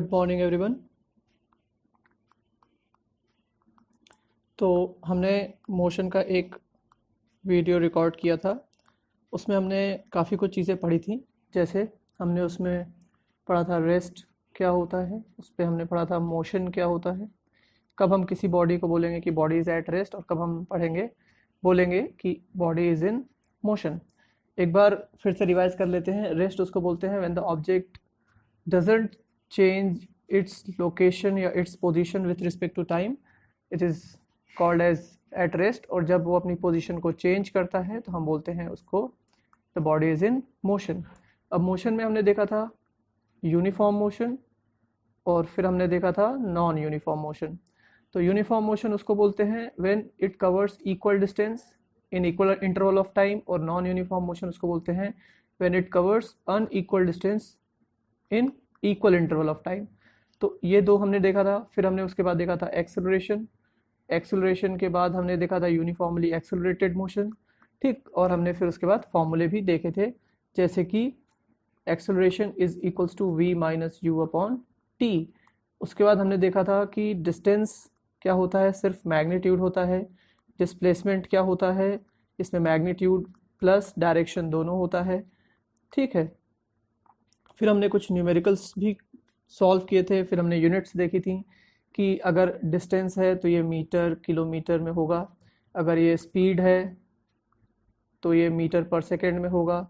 Good morning everyone. तो हमने motion का एक वीडियो रिकॉर्ड किया था। उसमें हमने काफ़ी कुछ चीज़ें पढ़ी थी। जैसे हमने उसमें पढ़ा था रेस्ट क्या होता है, उस पर हमने पढ़ा था मोशन क्या होता है, कब हम किसी बॉडी को बोलेंगे कि बॉडी इज़ एट रेस्ट, और कब हम बोलेंगे कि बॉडी इज़ इन मोशन। एक बार फिर से रिवाइज कर लेते हैं। रेस्ट उसको बोलते हैं when the object doesn't change its location या its position with respect to time, it is called as at rest। और जब वो अपनी पोजीशन को चेंज करता है तो हम बोलते हैं उसको the body is in motion। अब मोशन में हमने देखा था यूनिफॉर्म मोशन और फिर हमने देखा था नॉन यूनिफॉर्म मोशन। तो यूनिफॉर्म मोशन उसको बोलते हैं when it covers equal distance in equal interval of time, और नॉन यूनिफॉर्म मोशन उसको बोलते हैं when it covers unequal distance in equal interval of time. तो ये दो हमने देखा था। फिर हमने उसके बाद देखा था एक्सेलरेशन। एक्सेलरेशन के बाद हमने देखा था यूनिफॉर्मली एक्सेलरेटेड मोशन, ठीक। और हमने फिर उसके बाद फॉर्मूले भी देखे थे, जैसे कि acceleration is equals to v minus u upon t. उसके बाद हमने देखा था कि डिस्टेंस क्या होता है, सिर्फ मैग्नीट्यूड होता है। डिस्प्लेसमेंट क्या होता है, इसमें मैग्नीट्यूड प्लस डायरेक्शन दोनों होता है, ठीक है। फिर हमने कुछ न्यूमेरिकल्स भी सॉल्व किए थे। फिर हमने यूनिट्स देखी थी कि अगर डिस्टेंस है तो ये मीटर किलोमीटर में होगा, अगर ये स्पीड है तो ये मीटर पर सेकेंड में होगा,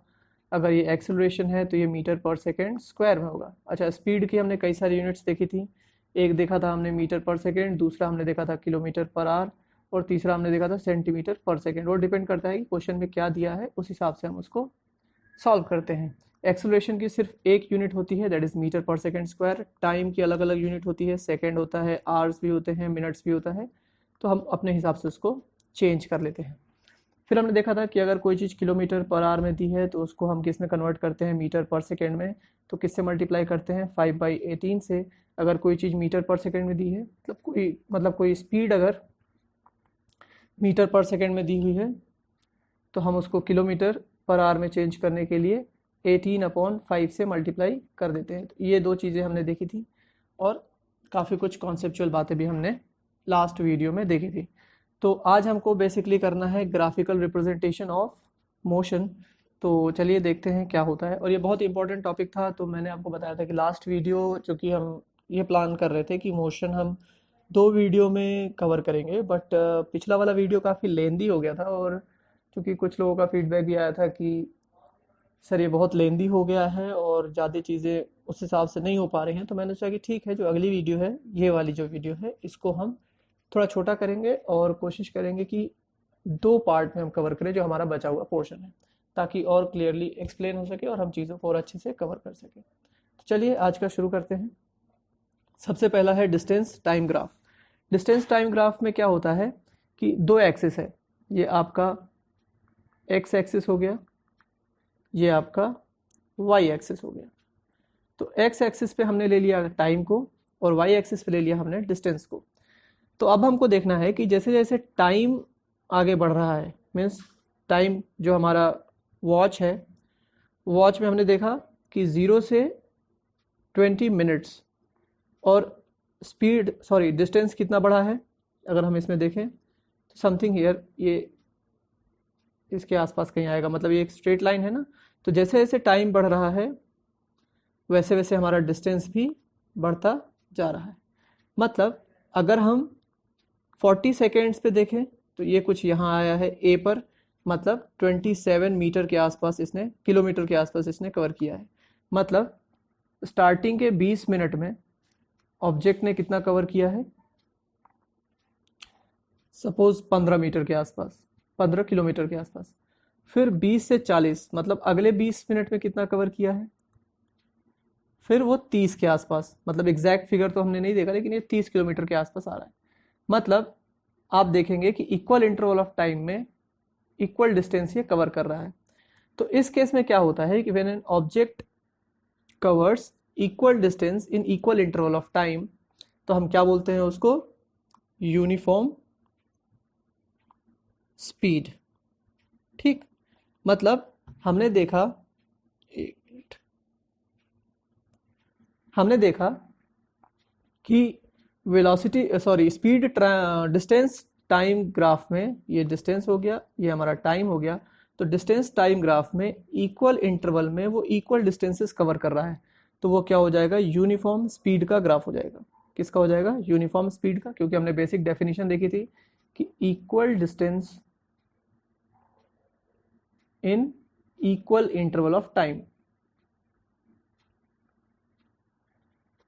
अगर ये एक्सेलरेशन है तो ये मीटर पर सेकेंड स्क्वायर में होगा। अच्छा, स्पीड की हमने कई सारी यूनिट्स देखी थी। एक देखा था हमने मीटर पर सेकेंड, दूसरा हमने देखा था किलोमीटर पर आवर, और तीसरा हमने देखा था सेंटीमीटर पर सेकेंड। और डिपेंड करता है कि क्वेश्चन में क्या दिया है, उस हिसाब से हम उसको सॉल्व करते हैं। एक्सेलरेशन की सिर्फ एक यूनिट होती है, दैट इज मीटर पर सेकेंड स्क्वायर। टाइम की अलग अलग यूनिट होती है, सेकेंड होता है, आवर्स भी होते हैं, मिनट्स भी होता है। तो हम अपने हिसाब से उसको चेंज कर लेते हैं। फिर हमने देखा था कि अगर कोई चीज़ किलोमीटर पर आवर में दी है तो उसको हम किस में कन्वर्ट करते हैं, मीटर पर सेकेंड में। तो किससे मल्टीप्लाई करते हैं, 5/18 से। अगर कोई चीज़ मीटर पर सेकेंड में दी है, मतलब कोई स्पीड अगर मीटर पर सेकेंड में दी हुई है, तो हम उसको किलोमीटर पर आवर में चेंज करने के लिए 18/5 से मल्टीप्लाई कर देते हैं। तो ये दो चीज़ें हमने देखी थी, और काफ़ी कुछ कॉन्सेप्चुअल बातें भी हमने लास्ट वीडियो में देखी थी। तो आज हमको बेसिकली करना है ग्राफिकल रिप्रेजेंटेशन ऑफ मोशन। तो चलिए देखते हैं क्या होता है। और ये बहुत इंपॉर्टेंट टॉपिक था, तो मैंने आपको बताया था कि लास्ट वीडियो, चूँकि हम ये प्लान कर रहे थे कि मोशन हम 2 वीडियो में कवर करेंगे, बट पिछला वाला वीडियो काफ़ी लेंदी हो गया था, और क्योंकि कुछ लोगों का फीडबैक भी आया था कि सर ये बहुत लेंदी हो गया है और ज़्यादा चीज़ें उस हिसाब से नहीं हो पा रही हैं। तो मैंने सोचा कि ठीक है, जो अगली वीडियो है, ये वाली जो वीडियो है, इसको हम थोड़ा छोटा करेंगे और कोशिश करेंगे कि 2 पार्ट में हम कवर करें जो हमारा बचा हुआ पोर्शन है, ताकि और क्लियरली एक्सप्लेन हो सके और हम चीज़ों को और अच्छे से कवर कर सकें। तो चलिए आज का शुरू करते हैं। सबसे पहला है distance time graph. Distance time graph में क्या होता है कि 2 एक्सिस है। ये आपका एक्स एक्सिस हो गया, ये आपका वाई एक्सिस हो गया। तो एक्स एक्सिस पे हमने ले लिया टाइम को, और वाई एक्सिस पे ले लिया हमने डिस्टेंस को। तो अब हमको देखना है कि जैसे जैसे टाइम आगे बढ़ रहा है, मीन्स टाइम जो हमारा वॉच है, वॉच में हमने देखा कि 0 से 20 मिनट्स, और डिस्टेंस कितना बढ़ा है। अगर हम इसमें देखें तो समथिंग हियर, ये इसके आसपास कहीं आएगा, मतलब ये एक स्ट्रेट लाइन है ना। तो जैसे जैसे टाइम बढ़ रहा है वैसे वैसे हमारा डिस्टेंस भी बढ़ता जा रहा है। मतलब अगर हम 40 सेकेंड्स पे देखें तो ये कुछ यहाँ आया है ए पर, मतलब 27 मीटर के आसपास इसने, किलोमीटर के आसपास इसने कवर किया है। मतलब स्टार्टिंग के 20 मिनट में ऑब्जेक्ट ने कितना कवर किया है, सपोज 15 मीटर के आसपास, 15 किलोमीटर के आसपास। फिर 20 से 40, मतलब अगले 20 मिनट में कितना कवर किया है, फिर वो 30 के आसपास, मतलब एग्जैक्ट फिगर तो हमने नहीं देखा, लेकिन ये 30 किलोमीटर के आसपास आ रहा है। मतलब आप देखेंगे कि इक्वल इंटरवल ऑफ टाइम में इक्वल डिस्टेंस ये कवर कर रहा है। तो इस केस में क्या होता है कि when an object covers equal distance in equal interval of time, तो हम क्या बोलते हैं उसको, यूनिफॉर्म स्पीड, ठीक। मतलब हमने देखा कि velocity speed distance time graph में, ये डिस्टेंस हो गया, ये हमारा टाइम हो गया, तो डिस्टेंस टाइम ग्राफ में इक्वल इंटरवल में वो इक्वल डिस्टेंसेस कवर कर रहा है, तो वो क्या हो जाएगा, यूनिफॉर्म स्पीड का ग्राफ हो जाएगा। किसका हो जाएगा, यूनिफॉर्म स्पीड का, क्योंकि हमने बेसिक डेफिनेशन देखी थी कि equal distance in equal interval of time.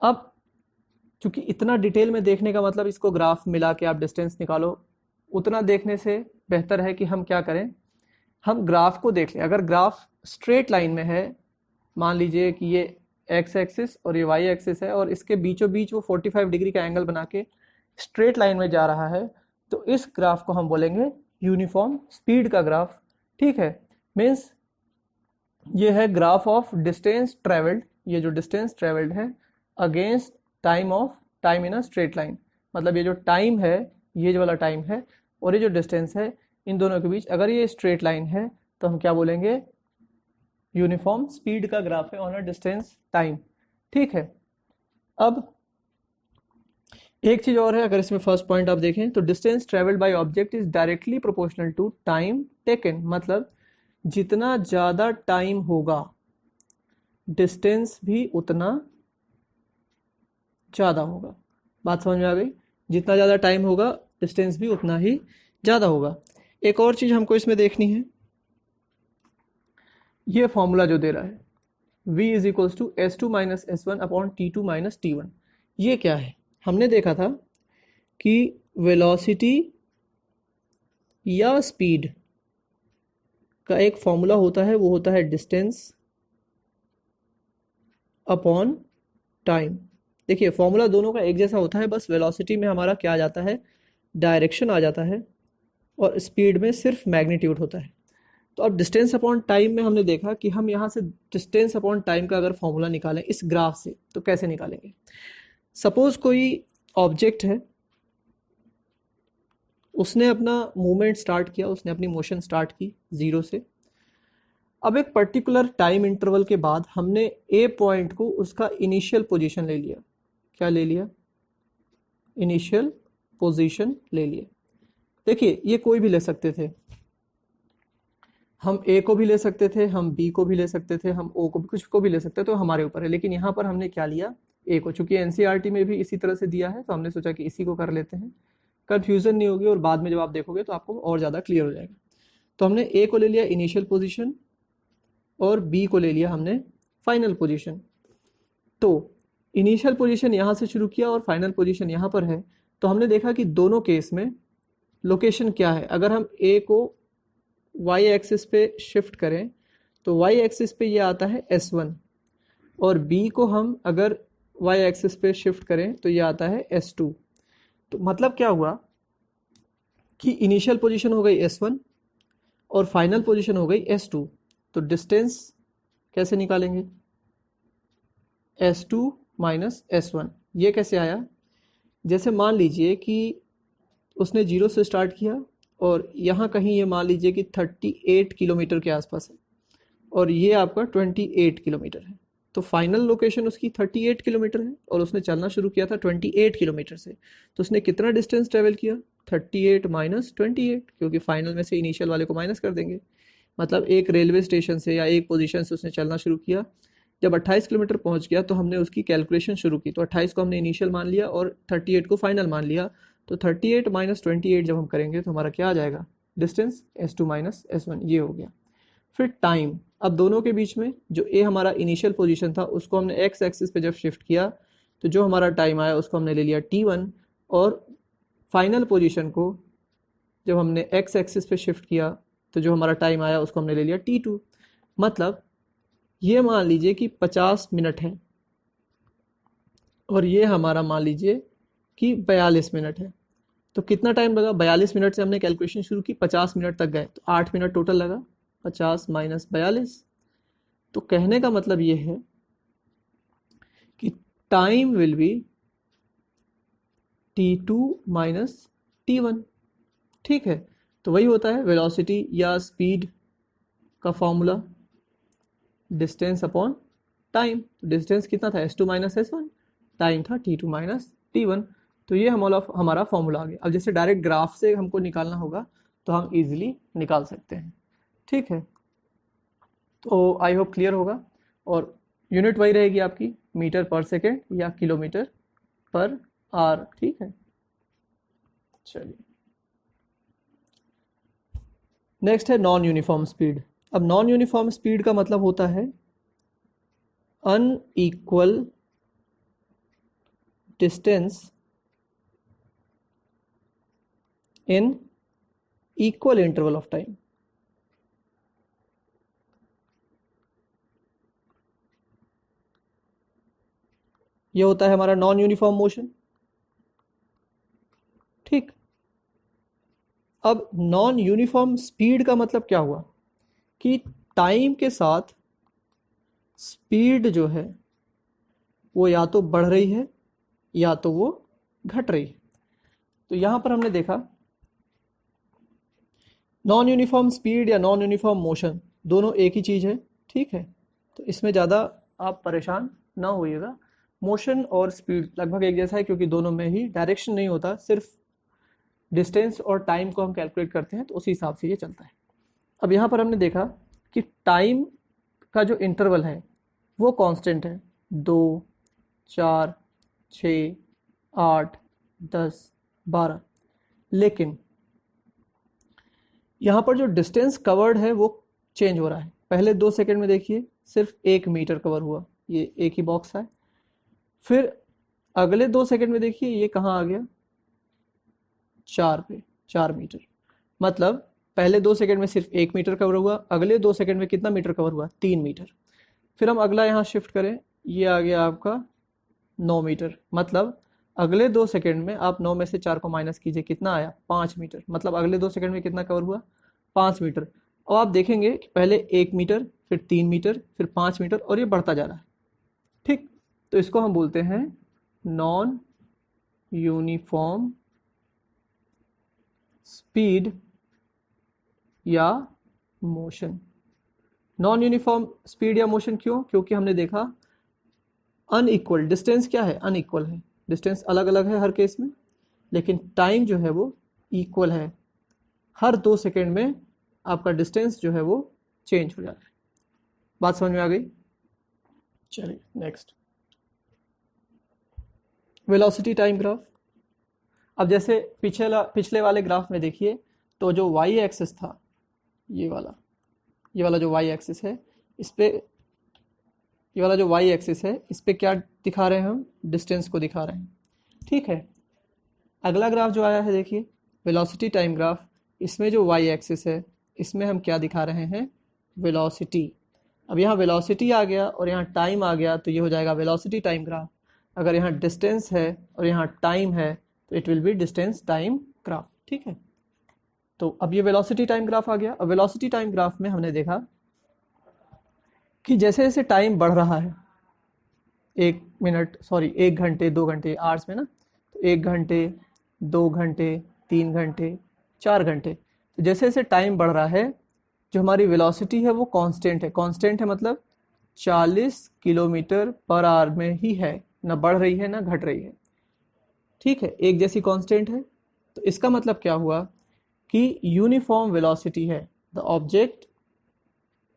अब क्योंकि इतना डिटेल में देखने का मतलब इसको ग्राफ मिला के आप डिस्टेंस निकालो, उतना देखने से बेहतर है कि हम क्या करें, हम ग्राफ को देख लें। अगर ग्राफ स्ट्रेट लाइन में है, मान लीजिए कि ये एक्स एक्सिस और ये वाई एक्सिस है और इसके बीचों बीच वो 45 डिग्री का एंगल बना के स्ट्रेट लाइन में जा रहा है, तो इस ग्राफ को हम बोलेंगे यूनिफॉर्म स्पीड का ग्राफ। ठीक है, मीन्स ये है ग्राफ ऑफ डिस्टेंस ट्रेवल्ड, ये जो डिस्टेंस ट्रेवल्ड है against time in a straight line, मतलब ये जो टाइम है, ये जो वाला टाइम है और ये जो डिस्टेंस है, इन दोनों के बीच अगर ये स्ट्रेट लाइन है तो हम क्या बोलेंगे, यूनिफॉर्म स्पीड का ग्राफ है ऑन अ डिस्टेंस टाइम। ठीक है, अब एक चीज और है, अगर इसमें फर्स्ट पॉइंट आप देखें तो distance travelled by object is directly proportional to time taken, मतलब जितना ज़्यादा टाइम होगा डिस्टेंस भी उतना ज़्यादा होगा। बात समझ में आ गई, जितना ज़्यादा टाइम होगा डिस्टेंस भी उतना ही ज़्यादा होगा। एक और चीज़ हमको इसमें देखनी है, ये फॉर्मूला जो दे रहा है v is equals to s two minus s one upon t two minus t one, ये क्या है, हमने देखा था कि वेलोसिटी या स्पीड का एक फॉर्मूला होता है, वो होता है डिस्टेंस अपॉन टाइम। देखिए फॉर्मूला दोनों का एक जैसा होता है, बस वेलोसिटी में हमारा क्या आ जाता है, डायरेक्शन आ जाता है, और स्पीड में सिर्फ मैग्नीट्यूड होता है। तो अब डिस्टेंस अपॉन टाइम में हमने देखा कि हम यहाँ से डिस्टेंस अपॉन टाइम का अगर फॉर्मूला निकालें इस ग्राफ से तो कैसे निकालेंगे। सपोज कोई ऑब्जेक्ट है, उसने अपना मूवमेंट स्टार्ट किया, उसने अपनी मोशन स्टार्ट की 0 से। अब एक पर्टिकुलर टाइम इंटरवल के बाद हमने ए पॉइंट को उसका इनिशियल पोजीशन ले लिया। क्या ले लिया, इनिशियल पोजीशन ले लिया। देखिए ये कोई भी ले सकते थे, हम ए को भी ले सकते थे, हम बी को भी ले सकते थे, हम ओ को भी, कुछ को भी ले सकते थे, तो हमारे ऊपर है। लेकिन यहाँ पर हमने क्या लिया, ए को। चूंकि एनसीईआरटी में भी इसी तरह से दिया है तो हमने सोचा कि इसी को कर लेते हैं, कन्फ्यूजन नहीं होगी और बाद में जब आप देखोगे तो आपको और ज़्यादा क्लियर हो जाएगा। तो हमने ए को ले लिया इनिशियल पोजीशन और बी को ले लिया हमने फाइनल पोजीशन। तो इनिशियल पोजीशन यहाँ से शुरू किया और फाइनल पोजीशन यहाँ पर है, तो हमने देखा कि दोनों केस में लोकेशन क्या है। अगर हम ए को वाई एक्सिस पे शिफ्ट करें तो वाई एक्सिस पे ये आता है S1, और बी को हम अगर वाई एक्सिस पे शिफ्ट करें तो ये आता है S2। तो मतलब क्या हुआ कि इनिशियल पोजीशन हो गई S1 और फाइनल पोजीशन हो गई S2। तो डिस्टेंस कैसे निकालेंगे, S2 माइनस S1। ये कैसे आया, जैसे मान लीजिए कि उसने 0 से स्टार्ट किया और यहाँ कहीं ये मान लीजिए कि 38 किलोमीटर के आसपास है और ये आपका 28 किलोमीटर है, तो फाइनल लोकेशन उसकी 38 किलोमीटर है और उसने चलना शुरू किया था 28 किलोमीटर से। तो उसने कितना डिस्टेंस ट्रेवल किया, 38 माइनस 28, क्योंकि फाइनल में से इनिशियल वाले को माइनस कर देंगे। मतलब एक रेलवे स्टेशन से या एक पोजीशन से उसने चलना शुरू किया, जब 28 किलोमीटर पहुंच गया तो हमने उसकी कैलकुलेशन शुरू की। तो 28 को हमने इनिशियल मान लिया और 38 को फाइनल मान लिया। तो 38 माइनस 28 जब हम करेंगे तो हमारा क्या आ जाएगा, डिस्टेंस S2 माइनस S1, ये हो गया। फिर टाइम, अब दोनों के बीच में जो ए हमारा इनिशियल पोजीशन था उसको हमने एक्स एक्सिस पे जब शिफ्ट किया तो जो हमारा टाइम आया उसको हमने ले लिया T1, और फाइनल पोजीशन को जब हमने एक्स एक्सिस पे शिफ्ट किया तो जो हमारा टाइम आया उसको हमने ले लिया T2। मतलब ये मान लीजिए कि 50 मिनट है और ये हमारा मान लीजिए कि 42 मिनट है। तो कितना टाइम लगा, 42 मिनट से हमने कैलकुलेशन शुरू की, 50 मिनट तक गए तो 8 मिनट टोटल लगा, 50 माइनस 42। तो कहने का मतलब ये है कि time will be T2 minus T1। ठीक है, तो वही होता है वेलोसिटी या स्पीड का formula, distance upon time. Distance कितना था, S2 माइनस S1, टाइम था T2 माइनस t1। तो ये हमारा फॉर्मूला आ गया। अब जैसे डायरेक्ट ग्राफ से हमको निकालना होगा तो हम इजीली निकाल सकते हैं। ठीक है, तो आई होप क्लियर होगा। और यूनिट वही रहेगी आपकी मीटर पर सेकेंड या किलोमीटर पर आवर। ठीक है, चलिए नेक्स्ट है नॉन यूनिफॉर्म स्पीड। अब नॉन यूनिफॉर्म स्पीड का मतलब होता है unequal distance in equal interval of time. ये होता है हमारा नॉन यूनिफॉर्म मोशन। ठीक, अब नॉन यूनिफॉर्म स्पीड का मतलब क्या हुआ कि टाइम के साथ स्पीड जो है वो या तो बढ़ रही है या तो वो घट रही है। तो यहां पर हमने देखा नॉन यूनिफॉर्म स्पीड या नॉन यूनिफॉर्म मोशन दोनों एक ही चीज़ है। ठीक है, तो इसमें ज़्यादा आप परेशान ना होइएगा। मोशन और स्पीड लगभग एक जैसा है क्योंकि दोनों में ही डायरेक्शन नहीं होता, सिर्फ डिस्टेंस और टाइम को हम कैलकुलेट करते हैं तो उसी हिसाब से ये चलता है। अब यहाँ पर हमने देखा कि टाइम का जो इंटरवल है वो कांस्टेंट है, 2, 4, 6, 8, 10, 12। लेकिन यहाँ पर जो डिस्टेंस कवर्ड है वो चेंज हो रहा है। पहले 2 सेकंड में देखिए सिर्फ 1 मीटर कवर हुआ, ये एक ही बॉक्स है। फिर अगले 2 सेकंड में देखिए ये कहाँ आ गया, 4 पे, 4 मीटर। मतलब पहले 2 सेकंड में सिर्फ 1 मीटर कवर हुआ, अगले 2 सेकंड में कितना मीटर कवर हुआ, 3 मीटर। फिर हम अगला यहाँ शिफ्ट करें, ये आ गया आपका 9 मीटर। मतलब अगले 2 सेकंड में आप 9 में से 4 को माइनस कीजिए, कितना आया, 5 मीटर। मतलब अगले 2 सेकंड में कितना कवर हुआ, 5 मीटर। और आप देखेंगे कि पहले 1 मीटर, फिर 3 मीटर, फिर 5 मीटर, और ये बढ़ता जा रहा है। ठीक, तो इसको हम बोलते हैं नॉन यूनिफॉर्म स्पीड या मोशन। नॉन यूनिफॉर्म स्पीड या मोशन क्यों? क्योंकि हमने देखा अनइक्वल डिस्टेंस क्या है, अनइक्वल है। डिस्टेंस अलग अलग है हर केस में, लेकिन टाइम जो है वो इक्वल है। हर 2 सेकेंड में आपका डिस्टेंस जो है वो चेंज हो जाता है। बात समझ में आ गई? चलिए नेक्स्ट, वेलोसिटी टाइम ग्राफ। अब जैसे पिछले वाले ग्राफ में देखिए तो जो वाई एक्सिस था, ये वाला जो वाई एक्सिस है, इस पे ये वाला जो वाई एक्सिस है इस पे क्या दिखा रहे हैं हम, डिस्टेंस को दिखा रहे हैं। ठीक है, अगला ग्राफ जो आया है देखिए वेलोसिटी टाइम ग्राफ, इसमें जो वाई एक्सिस है इसमें हम क्या दिखा रहे हैं, वेलोसिटी। अब यहाँ वेलोसिटी आ गया और यहाँ टाइम आ गया तो ये हो जाएगा वेलोसिटी टाइम ग्राफ। अगर यहाँ डिस्टेंस है और यहाँ टाइम है तो it will be distance time graph. ठीक है, तो अब ये वेलोसिटी टाइम ग्राफ आ गया। अब वेलोसिटी टाइम ग्राफ में हमने देखा कि जैसे जैसे टाइम बढ़ रहा है, 1 घंटे 2 घंटे आवर्स में ना, तो 1 घंटे 2 घंटे 3 घंटे 4 घंटे, तो जैसे जैसे टाइम बढ़ रहा है जो हमारी वेलोसिटी है वो कांस्टेंट है। कांस्टेंट है मतलब 40 किलोमीटर पर आवर में ही है, ना बढ़ रही है ना घट रही है। ठीक है, एक जैसी कांस्टेंट है। तो इसका मतलब क्या हुआ कि यूनिफॉर्म वेलोसिटी है, the object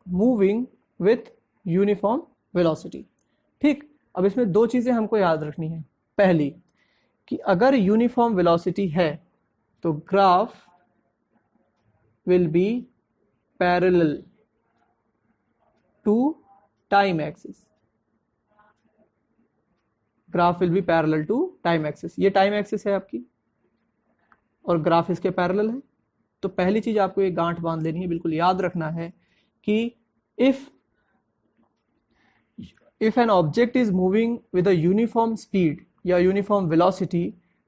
moving with uniform velocity. ठीक, अब इसमें 2 चीज़ें हमको याद रखनी है। पहली कि अगर यूनिफॉर्म वेलोसिटी है तो graph will be parallel to time axis. Graph will be parallel to time axis. ये टाइम एक्सिस है आपकी और ग्राफ इसके पैरेलल है। तो पहली चीज आपको ये गांठ बांध लेनी है, बिल्कुल याद रखना है कि if an object is moving with a uniform speed या uniform velocity,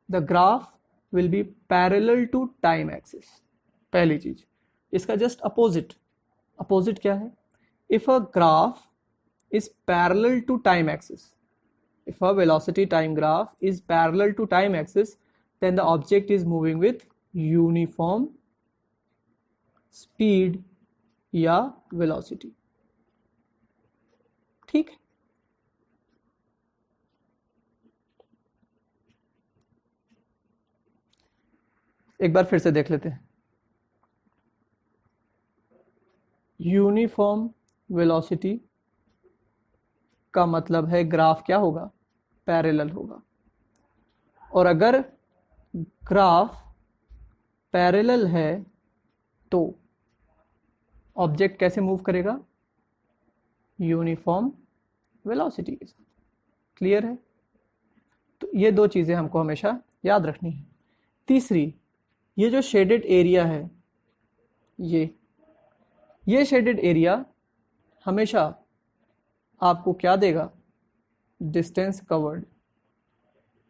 the graph will be parallel to time axis। पहली चीज। इसका जस्ट अपोजिट क्या है, if a graph is parallel to time axis, if a velocity time graph is parallel to time axis, then the object is moving with uniform speed या velocity। ठीक है, एक बार फिर से देख लेते हैं। यूनिफॉर्म वेलोसिटी का मतलब है ग्राफ क्या होगा, पैरेलल होगा। और अगर ग्राफ पैरेलल है तो ऑब्जेक्ट कैसे मूव करेगा, यूनिफॉर्म वेलोसिटी के साथ। क्लियर है? तो ये दो चीज़ें हमको हमेशा याद रखनी है। तीसरी, ये जो शेडेड एरिया है, ये शेडेड एरिया हमेशा आपको क्या देगा, डिस्टेंस कवर्ड।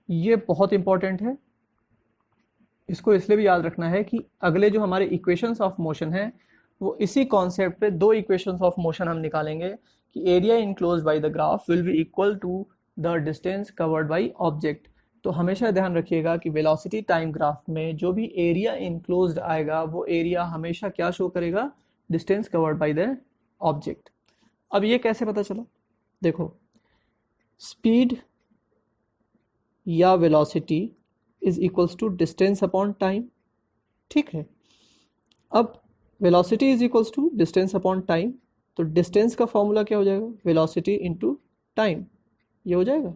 ये बहुत इंपॉर्टेंट है, इसको इसलिए भी याद रखना है कि अगले जो हमारे इक्वेशंस ऑफ मोशन है वो इसी कॉन्सेप्ट पे दो इक्वेशंस ऑफ मोशन हम निकालेंगे कि area enclosed by the graph will be equal to the distance covered by object. तो हमेशा ध्यान रखिएगा कि वेलोसिटी टाइम ग्राफ में जो भी एरिया इनक्लोज्ड आएगा वो एरिया हमेशा क्या शो करेगा, distance covered by the object. अब ये कैसे पता चला, देखो, स्पीड या velocity is equals to distance upon time. ठीक है, अब velocity is equals to distance upon time, तो डिस्टेंस का फॉर्मूला क्या हो जाएगा, वेलोसिटी इनटू टाइम। ये हो जाएगा,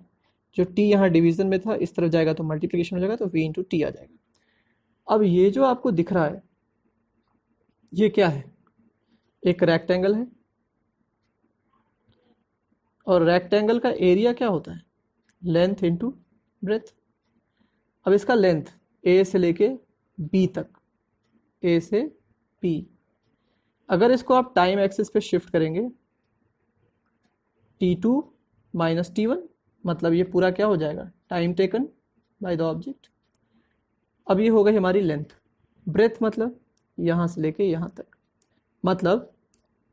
जो t यहाँ डिवीजन में था इस तरफ जाएगा तो मल्टीप्लिकेशन हो जाएगा, तो v इंटू टी आ जाएगा। अब ये जो आपको दिख रहा है ये क्या है, एक रेक्टेंगल है, और रेक्टेंगल का एरिया क्या होता है, लेंथ इंटू ब्रेथ। अब इसका लेंथ a से लेके b तक, a से b, अगर इसको आप टाइम एक्सिस पे शिफ्ट करेंगे t2 माइनस t1, मतलब ये पूरा क्या हो जाएगा, time taken by the object. अब ये हो गई हमारी लेंथ। ब्रेथ मतलब यहाँ से लेके यहाँ तक, मतलब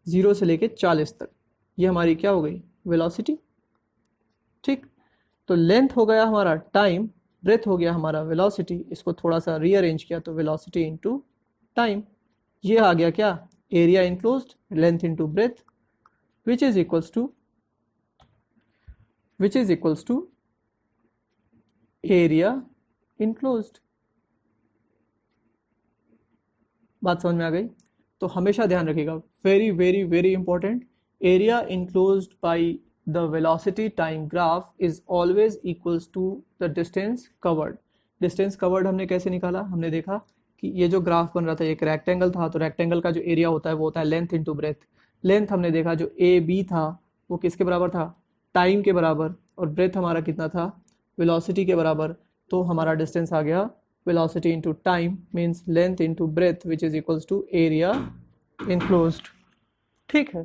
0 से लेके 40 तक, ये हमारी क्या हो गई, वेलोसिटी। ठीक, तो लेंथ हो गया हमारा टाइम, ब्रेथ हो गया हमारा वेलोसिटी। इसको थोड़ा सा रीअरेंज किया तो वेलोसिटी इनटू टाइम, ये आ गया क्या, area enclosed, length into breadth, which is equals to area enclosed. बात समझ में आ गई? तो हमेशा ध्यान रखिएगा, very very very important, area enclosed by the velocity time graph is always equals to the distance covered. Distance covered हमने कैसे निकाला, हमने देखा कि ये जो ग्राफ बन रहा था एक रेक्टेंगल था, तो रेक्टेंगल का जो एरिया होता है वो होता है लेंथ इंटू ब्रेथ। लेंथ हमने देखा जो ए बी था वो किसके बराबर था, टाइम के बराबर, और ब्रेथ हमारा कितना था, वेलोसिटी के बराबर। तो हमारा डिस्टेंस आ गया velocity into time means length into breadth which is equals to area enclosed. ठीक है।